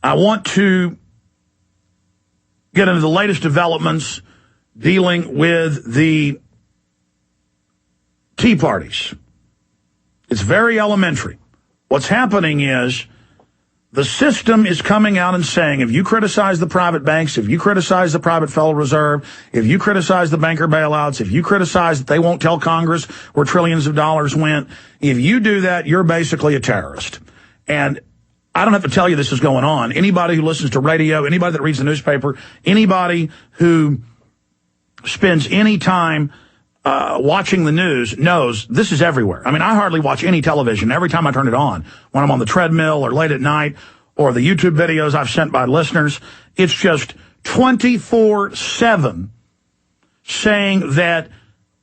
I want to get into the latest developments dealing with the Tea Parties. It's very elementary. What's happening is the system is coming out and saying, if you criticize the private banks, if you criticize the private Federal Reserve, if you criticize the banker bailouts, if you criticize that they won't tell Congress where trillions of dollars went, if you do that, you're basically a terrorist. And I don't have to tell you this is going on. Anybody who listens to radio, anybody that reads the newspaper, anybody who spends any time watching the news knows this is everywhere. I mean, I hardly watch any television. Every time I turn it on, when I'm on the treadmill or late at night, or the YouTube videos I've sent by listeners, it's just 24/7 saying that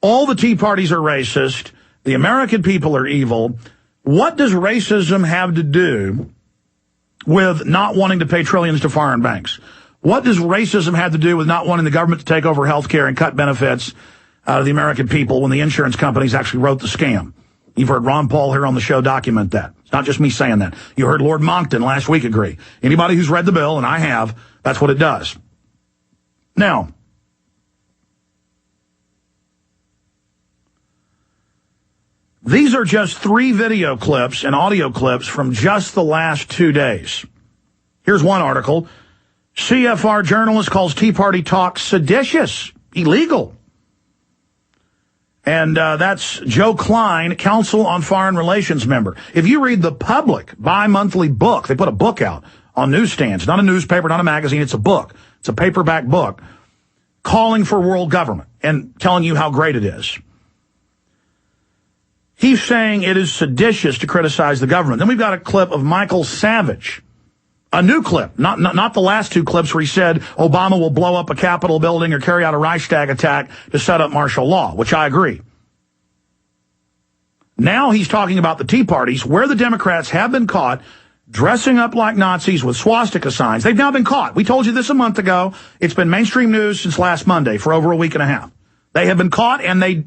all the Tea Parties are racist, the American people are evil. What does racism have to do with not wanting to pay trillions to foreign banks? What does racism have to do with not wanting the government to take over health care and cut benefits out of the American people when the insurance companies actually wrote the scam? You've heard Ron Paul here on the show document that. It's not just me saying that. You heard Lord Monckton last week agree. Anybody who's read the bill, and I have, that's what it does. Now, these are just 3 video clips and audio clips from just the last 2 days. Here's one article. CFR journalist calls Tea Party talk seditious, illegal. And that's Joe Klein, Council on Foreign Relations member. If you read the Public bi-monthly book, they put a book out on newsstands, not a newspaper, not a magazine, it's a book. It's a paperback book calling for world government and telling you how great it is. He's saying it is seditious to criticize the government. Then we've got a clip of Michael Savage. A new clip, not the last 2 clips where he said Obama will blow up a Capitol building or carry out a Reichstag attack to set up martial law, which I agree. Now he's talking about the Tea Parties, where the Democrats have been caught dressing up like Nazis with swastika signs. They've now been caught. We told you this a month ago. It's been mainstream news since last Monday for over a week and a half. They have been caught, and they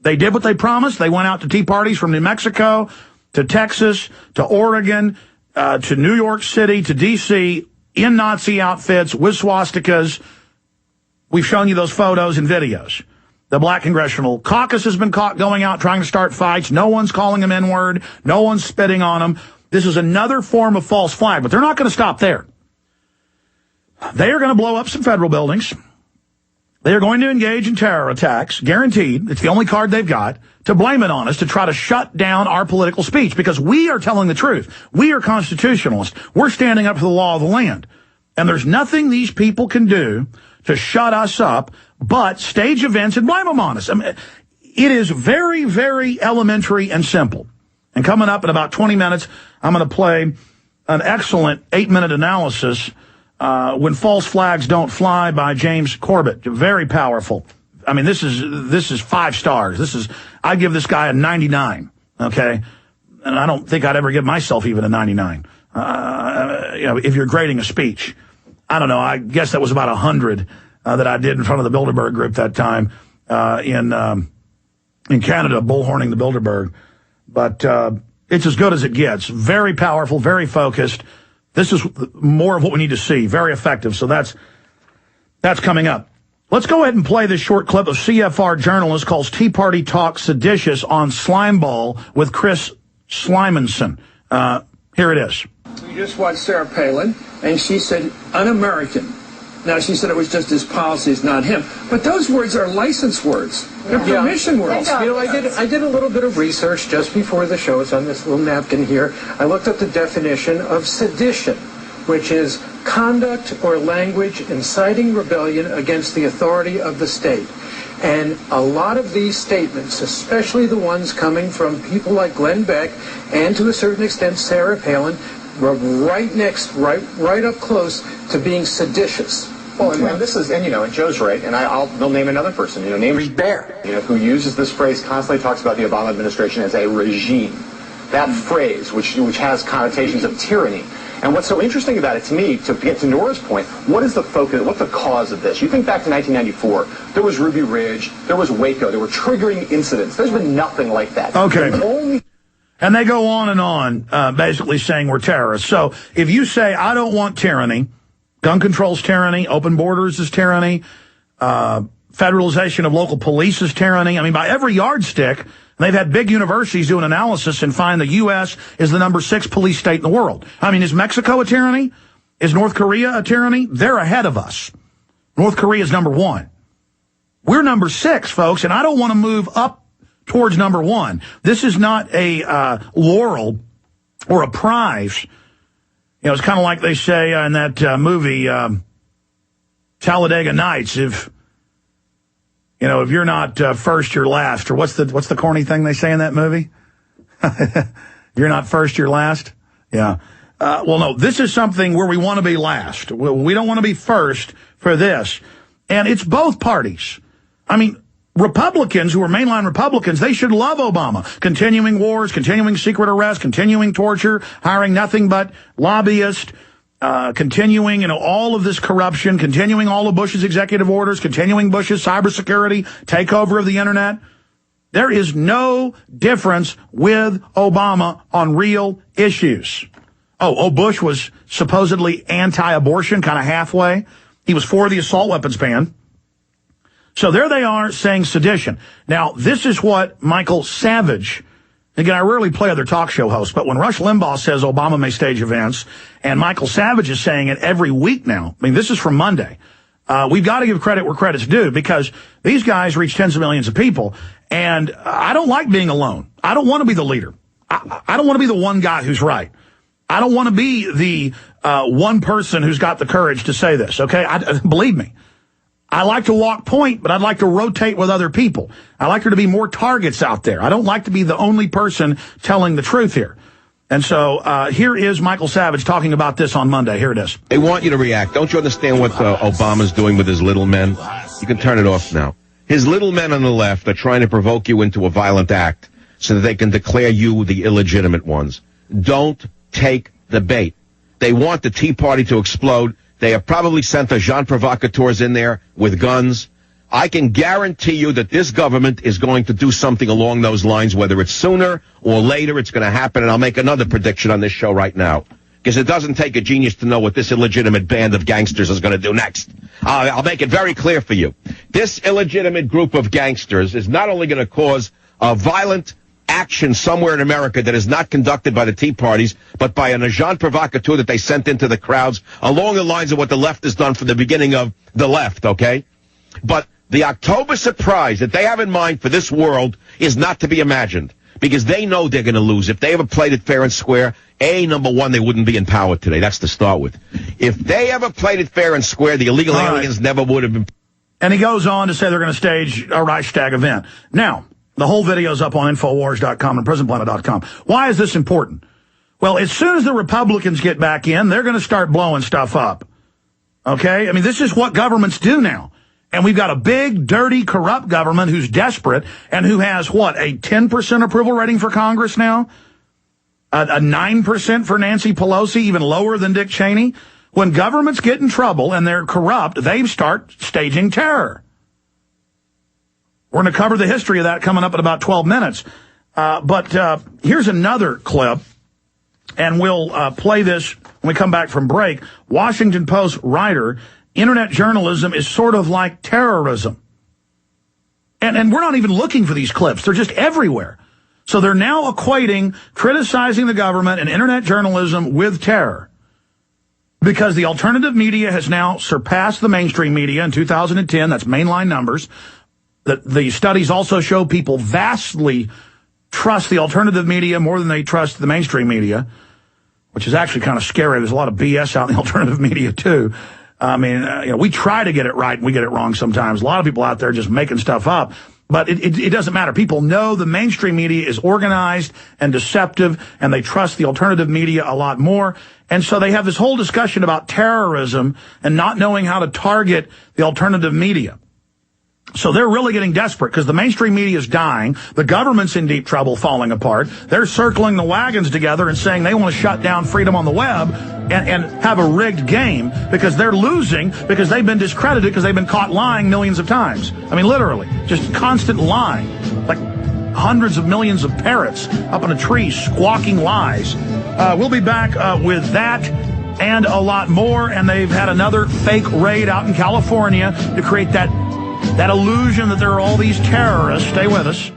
did what they promised. They went out to Tea Parties from New Mexico to Texas to Oregon to New York City, to D.C., in Nazi outfits with swastikas. We've shown you those photos and videos. The Black Congressional Caucus has been caught going out trying to start fights. No one's calling them N-word. No one's spitting on them. This is another form of false flag, but they're not going to stop there. They are going to blow up some federal buildings. They are going to engage in terror attacks, guaranteed. It's the only card they've got to blame it on us, to try to shut down our political speech, because we are telling the truth. We are constitutionalists. We're standing up for the law of the land. And there's nothing these people can do to shut us up but stage events and blame them on us. I mean, it is very, very elementary and simple. And coming up in about 20 minutes, I'm going to play an excellent 8-minute analysis, When False Flags Don't Fly by James Corbett. Very powerful. I mean, this is 5 stars. I give this guy a 99. Okay. And I don't think I'd ever give myself even a 99. If you're grading a speech, I don't know. I guess that was about 100, that I did in front of the Bilderberg group that time, in Canada, bullhorning the Bilderberg. But, it's as good as it gets. Very powerful, very focused. This is more of what we need to see. Very effective. So that's coming up. Let's go ahead and play this short clip of CFR journalist calls Tea Party talk seditious on Slimeball with Chris Slimanson. Here it is. We just watched Sarah Palin, and she said un-American. Now, she said it was just his policies, not him. But those words are license words. They're permission words. You know, I did a little bit of research just before the show. It's on this little napkin here. I looked up the definition of sedition, which is conduct or language inciting rebellion against the authority of the state. And a lot of these statements, especially the ones coming from people like Glenn Beck and to a certain extent Sarah Palin, were right up close to being seditious. Well, and this is, and Joe's right, and they'll name another person, named Bear, who uses this phrase, constantly talks about the Obama administration as a regime. That phrase, which has connotations of tyranny. And what's so interesting about it to me, to get to Nora's point, what is the focus, what's the cause of this? You think back to 1994, there was Ruby Ridge, there was Waco, there were triggering incidents. There's been nothing like that. Okay. And they go on, basically saying we're terrorists. So if you say, I don't want tyranny, gun control's tyranny, open borders is tyranny, federalization of local police is tyranny. I mean, by every yardstick, they've had big universities do an analysis and find the U.S. is the number 6 police state in the world. I mean, is Mexico a tyranny? Is North Korea a tyranny? They're ahead of us. North Korea is number 1. We're number 6, folks, and I don't want to move up towards number 1. This is not a laurel or a prize. You know, it's kind of like they say in that movie, Talladega Nights, if you're not first, you're last. Or what's the corny thing they say in that movie? You're not first, you're last? Yeah. Well, no, this is something where we want to be last. We don't want to be first for this. And it's both parties. I mean, Republicans who are mainline Republicans, they should love Obama. Continuing wars, continuing secret arrests, continuing torture, hiring nothing but lobbyists, continuing, all of this corruption, continuing all of Bush's executive orders, continuing Bush's cybersecurity, takeover of the internet. There is no difference with Obama on real issues. Oh, Bush was supposedly anti-abortion, kind of halfway. He was for the assault weapons ban. So there they are saying sedition. Now, this is what Michael Savage, again, I rarely play other talk show hosts, but when Rush Limbaugh says Obama may stage events, and Michael Savage is saying it every week now, I mean, this is from Monday, we've got to give credit where credit's due, because these guys reach tens of millions of people, and I don't like being alone. I don't want to be the leader. I don't want to be the one guy who's right. I don't want to be the one person who's got the courage to say this, okay? Believe me. I like to walk point, but I'd like to rotate with other people. I like there to be more targets out there. I don't like to be the only person telling the truth here. And so here is Michael Savage talking about this on Monday. Here it is. They want you to react. Don't you understand what Obama's doing with his little men? You can turn it off now. His little men on the left are trying to provoke you into a violent act so that they can declare you the illegitimate ones. Don't take the bait. They want the Tea Party to explode. They have probably sent the Jean provocateurs in there with guns. I can guarantee you that this government is going to do something along those lines, whether it's sooner or later, it's going to happen. And I'll make another prediction on this show right now, because it doesn't take a genius to know what this illegitimate band of gangsters is going to do next. I'll make it very clear for you. This illegitimate group of gangsters is not only going to cause a violent action somewhere in America that is not conducted by the Tea Parties, but by an agent provocateur that they sent into the crowds along the lines of what the left has done from the beginning of the left, okay? But the October surprise that they have in mind for this world is not to be imagined, because they know they're going to lose. If they ever played it fair and square, number one, they wouldn't be in power today. That's to start with. If they ever played it fair and square, the illegal aliens never would have been. And he goes on to say they're going to stage a Reichstag event. Now, the whole video's up on Infowars.com and PrisonPlanet.com. Why is this important? Well, as soon as the Republicans get back in, they're going to start blowing stuff up. Okay? I mean, this is what governments do now. And we've got a big, dirty, corrupt government who's desperate and who has, what, a 10% approval rating for Congress now? A 9% for Nancy Pelosi, even lower than Dick Cheney? When governments get in trouble and they're corrupt, they start staging terror. We're going to cover the history of that coming up in about 12 minutes. But here's another clip, and we'll play this when we come back from break. Washington Post writer, internet journalism is sort of like terrorism. And we're not even looking for these clips. They're just everywhere. So they're now equating criticizing the government and internet journalism with terror, because the alternative media has now surpassed the mainstream media in 2010. That's mainline numbers. The studies also show people vastly trust the alternative media more than they trust the mainstream media, which is actually kind of scary. There's a lot of BS out in the alternative media, too. I mean, we try to get it right, and we get it wrong sometimes. A lot of people out there just making stuff up. But it doesn't matter. People know the mainstream media is organized and deceptive, and they trust the alternative media a lot more. And so they have this whole discussion about terrorism and not knowing how to target the alternative media. So they're really getting desperate because the mainstream media is dying. The government's in deep trouble, falling apart. They're circling the wagons together and saying they want to shut down freedom on the web and have a rigged game because they're losing, because they've been discredited, because they've been caught lying millions of times. I mean, literally, just constant lying. Like, hundreds of millions of parrots up in a tree squawking lies. We'll be back with that and a lot more. And they've had another fake raid out in California to create that illusion that there are all these terrorists. Stay with us.